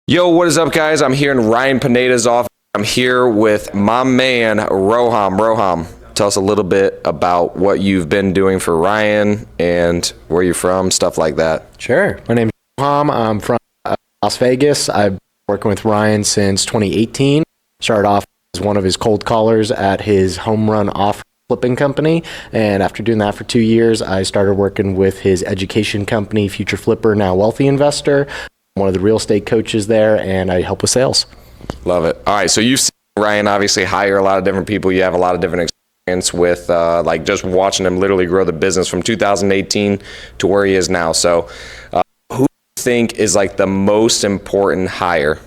Yo, what is up, guys? I'm here in Ryan Pineda's office. I'm here with my man, Roham. Roham, tell us a little bit about what you've been doing for Ryan and where you're from, stuff like that. Sure. My name is Roham. I'm from Las Vegas. I've been working with Ryan since 2018. Started off as one of his cold callers at his home run offer flipping company. And after doing that for 2 years, I started working with his education company, Future Flipper, now Wealthy Investor. One of the real estate coaches there, and I help with sales. Love it. All right, so you've seen Ryan obviously hire a lot of different people. You have a lot of different experience with like just watching him literally grow the business from 2018 to where he is now. So who do you think is like the most important hire?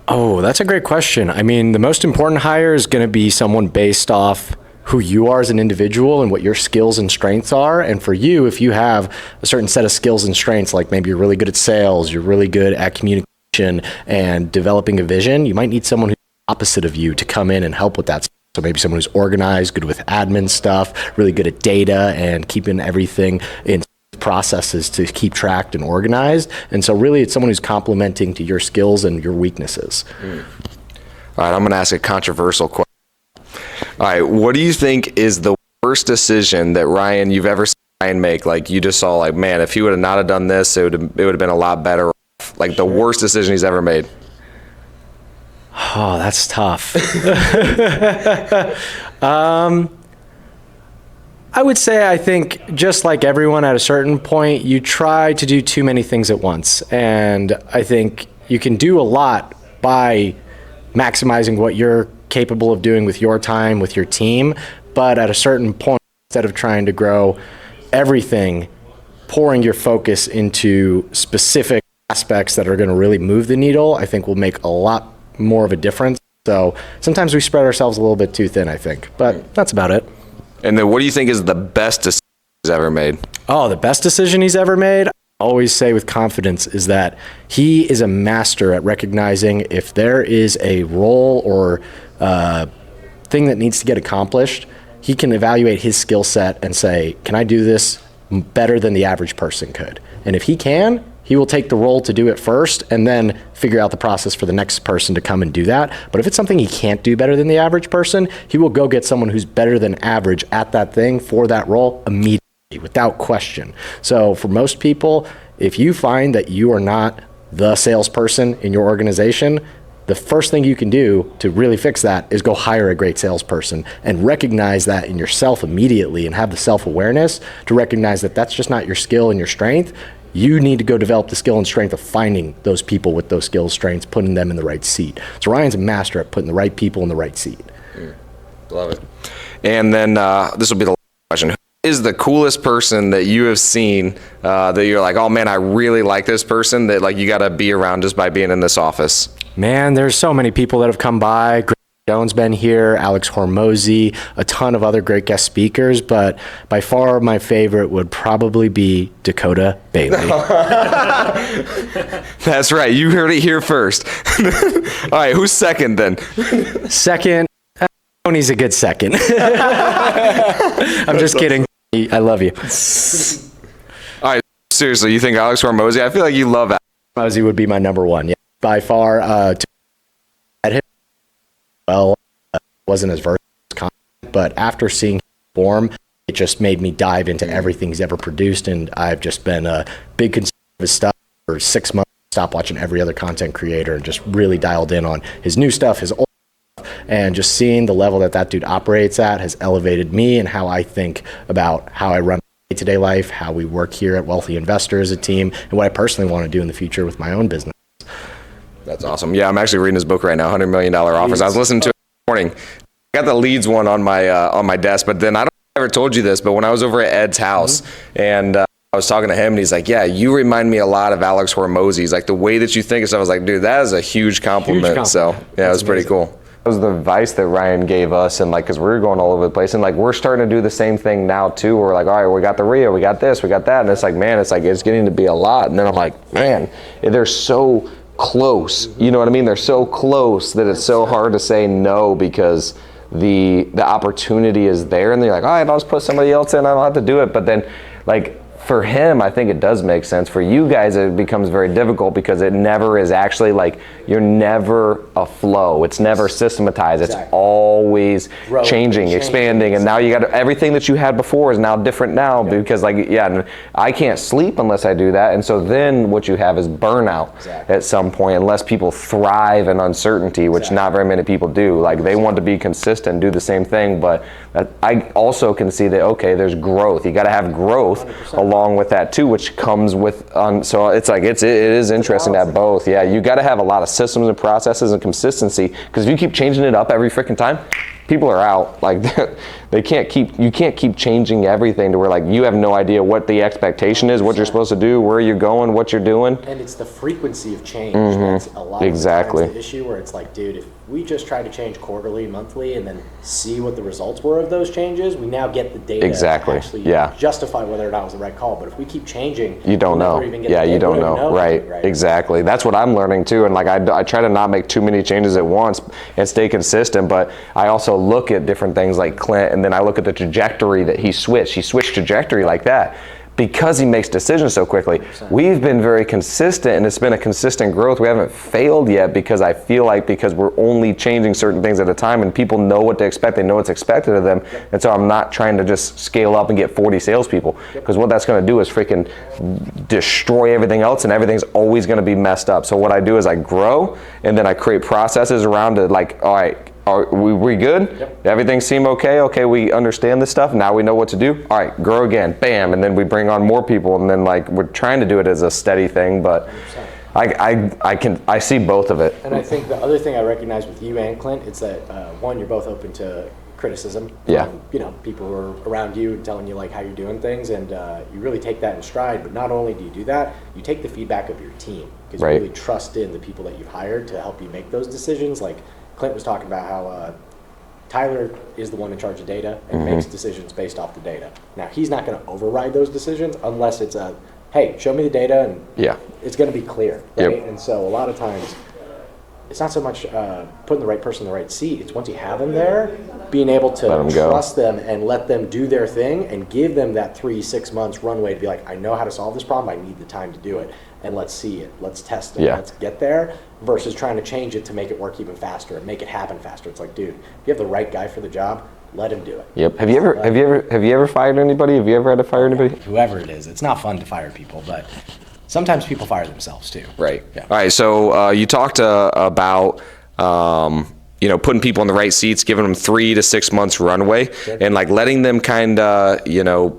Oh, that's a great question. I mean, the most important hire is going to be someone based off who you are as an individual and what your skills and strengths are. And for you, if you have a certain set of skills and strengths, like maybe you're really good at sales, you're really good at communication and developing a vision, you might need someone who's opposite of you to come in and help with that. So maybe someone who's organized, good with admin stuff, really good at data and keeping everything in processes to keep tracked and organized. And so really it's someone who's complementing to your skills and your weaknesses. All right, I'm going to ask a controversial question. All right, what do you think is the worst decision that Ryan, you've ever seen Ryan make? Like you just saw, like, man, if he would have not have done this, it would have been a lot better. Like the worst decision he's ever made. Oh, that's tough. I would say, I think just like everyone at a certain point, you try to do too many things at once. And I think you can do a lot by maximizing what you're capable of doing with your time, with your team. But at a certain point, instead of trying to grow everything, pouring your focus into specific aspects that are going to really move the needle, I think will make a lot more of a difference. So sometimes we spread ourselves a little bit too thin, I think. But that's about it. And then what do you think is the best decision he's ever made? Oh, the best decision he's ever made? I always say with confidence is that he is a master at recognizing if there is a role or thing that needs to get accomplished, he can evaluate his skill set and say, can I do this better than the average person could? And if he can, he will take the role to do it first and then figure out the process for the next person to come and do that. But if it's something he can't do better than the average person, he will go get someone who's better than average at that thing for that role immediately, without question. So for most people, if you find that you are not the salesperson in your organization, the first thing you can do to really fix that is go hire a great salesperson and recognize that in yourself immediately and have the self-awareness to recognize that that's just not your skill and your strength. You need to go develop the skill and strength of finding those people with those skills, strengths, putting them in the right seat. So Ryan's a master at putting the right people in the right seat. Love it. And then this will be the last question. Who is the coolest person that you have seen that you're like, oh man, I really like this person, that like you got to be around just by being in this office? Man, there's so many people that have come by. Jones been here, Alex Hormozy, a ton of other great guest speakers, but by far my favorite would probably be Dakota Bailey. That's right. You heard it here first. All right, who's second then? Second, Tony's a good second. I'm just kidding. I love you. All right, seriously, you think Alex Hormozy? I feel like you love Alex. Hormozy would be my number one. Yeah, by far. At him, well, wasn't as versatile as content, but after seeing him perform, it just made me dive into everything he's ever produced, and I've just been a big consumer of his stuff for 6 months. Stopped watching every other content creator and just really dialed in on his new stuff, his old stuff, and just seeing the level that that dude operates at has elevated me and how I think about how I run my day-to-day life, how we work here at Wealthy Investor as a team, and what I personally want to do in the future with my own business. That's awesome. Yeah, I'm actually reading his book right now, $100 Million Offers. I was listening to it this morning. I got the leads one on my desk, but then I don't know if I ever told you this, but when I was over at Ed's house and I was talking to him and he's like, yeah, you remind me a lot of Alex Hormozy. He's like, the way that you think of stuff, I was like, dude, that is a huge compliment. So yeah, it was pretty cool. That was the advice that Ryan gave us, and like, cause we were going all over the place, and like, we're starting to do the same thing now too. We're like, all right, we got the Rio, we got this, we got that. And it's like, man, it's getting to be a lot. And then I'm like, man, they're so close. You know what I mean? They're so close that it's so hard to say no because the opportunity is there, and they're like, all right, I'll just put somebody else in, I don't have to do it. But then like for him, I think it does make sense. For you guys, it becomes very difficult because it never is actually like, you're never a flow. It's never systematized. It's always changing, expanding, and now you got everything that you had before is now different now because like, yeah, I can't sleep unless I do that. And so then what you have is burnout at some point, unless people thrive in uncertainty, which not very many people do. Like they want to be consistent, do the same thing, but I also can see that, okay, there's growth. You got to have growth 100%. Along with that too, which comes with, so it's like, it is interesting to have both. Yeah, you got to have a lot of systems and processes and consistency, because if you keep changing it up every freaking time, people are out. Like you can't keep changing everything to where like you have no idea what the expectation is, what you're supposed to do, where you're going, what you're doing. And it's the frequency of change that's a lot of the times the issue, where it's like, dude, if we just try to change quarterly, monthly, and then see what the results were of those changes, we now get the data to actually justify whether or not it was the right call. But if we keep changing, you don't know. You don't know. Right. Exactly. That's what I'm learning too. And like I try to not make too many changes at once and stay consistent, but I also look at different things like Clint, and then I look at the trajectory that he switched. He switched trajectory like that because he makes decisions so quickly. 100%. We've been very consistent, and it's been a consistent growth. We haven't failed yet because I feel like because we're only changing certain things at a time, and people know what to expect. They know what's expected of them. And so I'm not trying to just scale up and get 40 salespeople, because what that's going to do is freaking destroy everything else, and everything's always going to be messed up. So what I do is I grow, and then I create processes around it, like, all right, are we good? Everything seem okay? Okay, we understand this stuff. Now we know what to do. All right, grow again. Bam. And then we bring on more people. And then like we're trying to do it as a steady thing, but I see both of it. And I think the other thing I recognize with you and Clint is that one, you're both open to criticism. People who are around you and telling you like how you're doing things, and you really take that in stride. But not only do you do that, you take the feedback of your team, because you really trust in the people that you've hired to help you make those decisions. Like Clint was talking about how Tyler is the one in charge of data and makes decisions based off the data. Now, he's not going to override those decisions unless it's a, hey, show me the data, and it's going to be clear, right? And so a lot of times, it's not so much putting the right person in the right seat. It's once you have them there, being able to trust them and let them do their thing and give them that 3-6 months runway to be like, I know how to solve this problem. I need the time to do it. And let's see it. Let's test it. Let's get there, versus trying to change it to make it work even faster and make it happen faster. It's like, dude, if you have the right guy for the job, let him do it. Yep. Have you ever fired anybody? Have you ever had to fire anybody? Whoever it is. It's not fun to fire people, but sometimes people fire themselves too. Right. Yeah. All right. So you talked about putting people in the right seats, giving them 3 to 6 months runway, and like letting them kind of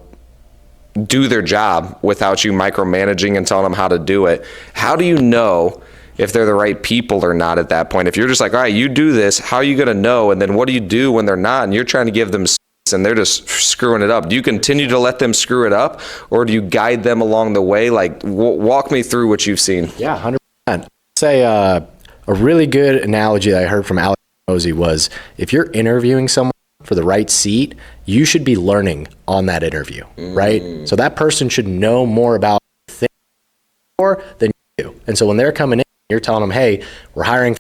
do their job without you micromanaging and telling them how to do it. How do you know if they're the right people or not at that point? If you're just like, all right, you do this, how are you going to know? And then what do you do when they're not, and you're trying to give them and they're just screwing it up? Do you continue to let them screw it up, or do you guide them along the way? Like, walk me through what you've seen. Yeah, 100%. I'd say a really good analogy that I heard from Alex Mosey was, if you're interviewing someone for the right seat, you should be learning on that interview, right? So that person should know more about things more than you do. And so when they're coming in, you're telling them, hey, we're hiring,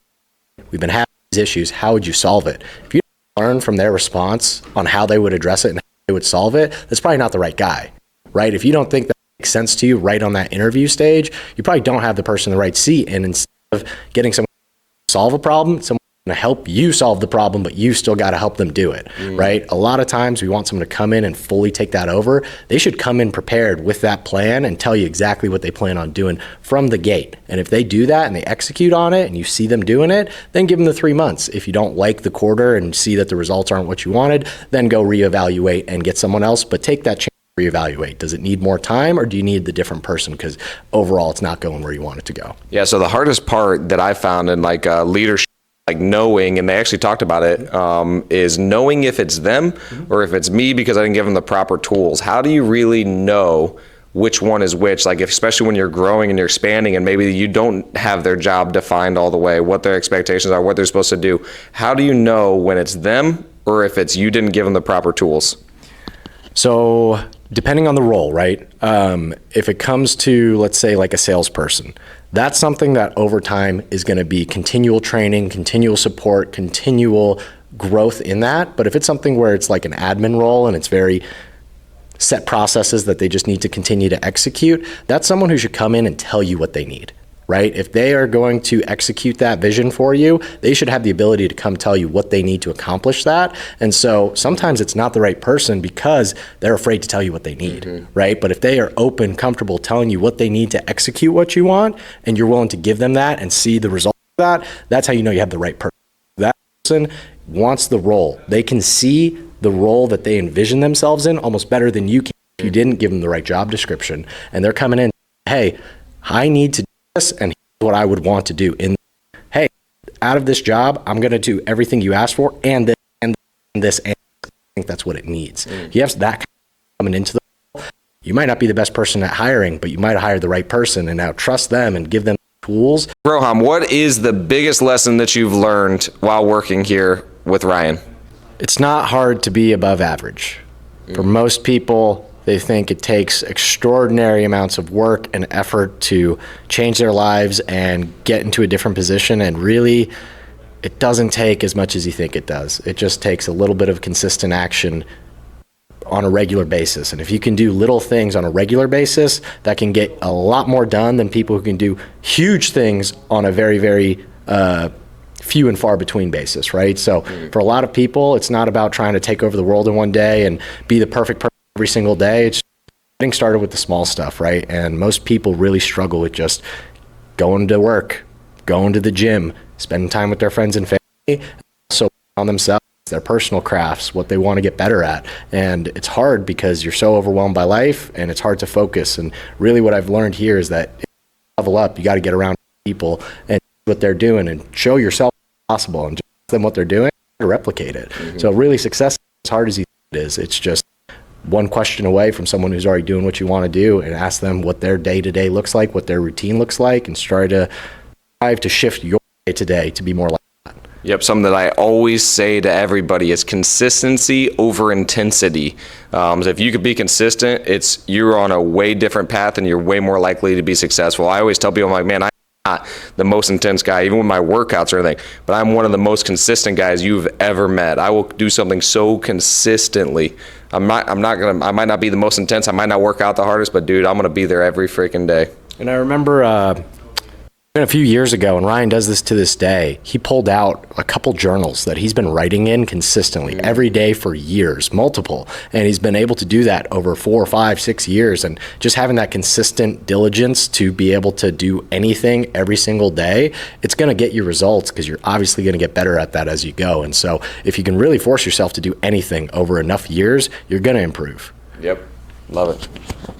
we've been having these issues, how would you solve it? If you don't learn from their response on how they would address it and how they would solve it, that's probably not the right guy, right? If you don't think that makes sense to you right on that interview stage, you probably don't have the person in the right seat. And instead of getting someone to solve a problem, someone to help you solve the problem, but you still got to help them do it, right? A lot of times we want someone to come in and fully take that over. They should come in prepared with that plan and tell you exactly what they plan on doing from the gate. And if they do that and they execute on it and you see them doing it, then give them the 3 months. If you don't like the quarter and see that the results aren't what you wanted, then go reevaluate and get someone else, but take that chance to reevaluate. Does it need more time, or do you need the different person? Because overall it's not going where you want it to go. Yeah, so the hardest part that I found in like leadership, like knowing, and they actually talked about it, is knowing if it's them or if it's me because I didn't give them the proper tools. How do you really know which one is which? Like, especially when you're growing and you're expanding and maybe you don't have their job defined all the way, what their expectations are, what they're supposed to do. How do you know when it's them or if it's you didn't give them the proper tools? So depending on the role, right? If it comes to, let's say, like a salesperson, that's something that over time is going to be continual training, continual support, continual growth in that. But if it's something where it's like an admin role and it's very set processes that they just need to continue to execute, that's someone who should come in and tell you what they need, right? If they are going to execute that vision for you, they should have the ability to come tell you what they need to accomplish that. And so sometimes it's not the right person because they're afraid to tell you what they need, right? But if they are open, comfortable telling you what they need to execute what you want, and you're willing to give them that and see the result of that, that's how you know you have the right person. That person wants the role. They can see the role that they envision themselves in almost better than you can if you didn't give them the right job description. And they're coming in, hey, I need to do this, and here's what I would want to do. Hey, out of this job, I'm going to do everything you asked for, and this, and this, and this. I think that's what it needs. You have that coming into the role. You might not be the best person at hiring, but you might have hired the right person, and now trust them and give them tools. Roham, what is the biggest lesson that you've learned while working here with Ryan? It's not hard to be above average. For most people, they think it takes extraordinary amounts of work and effort to change their lives and get into a different position, and really, it doesn't take as much as you think it does. It just takes a little bit of consistent action on a regular basis. And if you can do little things on a regular basis, that can get a lot more done than people who can do huge things on a very, very few and far between basis, right? So for a lot of people, it's not about trying to take over the world in one day and be the perfect person every single day. It's getting started with the small stuff, right? And most people really struggle with just going to work, going to the gym, spending time with their friends and family, and also on themselves, their personal crafts, what they want to get better at. And it's hard because you're so overwhelmed by life and it's hard to focus. And really what I've learned here is that if you level up, you got to get around people and what they're doing and show yourself possible and just ask them what they're doing to replicate it. So really success is as hard as you think it is. It's just one question away from someone who's already doing what you want to do, and ask them what their day-to-day looks like, what their routine looks like, and try to strive to shift your day-to-day to be more like that. Yep, something that I always say to everybody is consistency over intensity. So if you could be consistent, you're on a way different path and you're way more likely to be successful. I always tell people, I'm like, man, I'm not the most intense guy, even with my workouts or anything, but I'm one of the most consistent guys you've ever met. I will do something so consistently. I might not be the most intense, I might not work out the hardest, but dude, I'm gonna be there every freaking day. And I remember a few years ago, and Ryan does this to this day, he pulled out a couple journals that he's been writing in consistently every day for years, multiple. And he's been able to do that over 4, 5, 6 years. And just having that consistent diligence to be able to do anything every single day, it's going to get you results because you're obviously going to get better at that as you go. And so if you can really force yourself to do anything over enough years, you're going to improve. Yep, love it.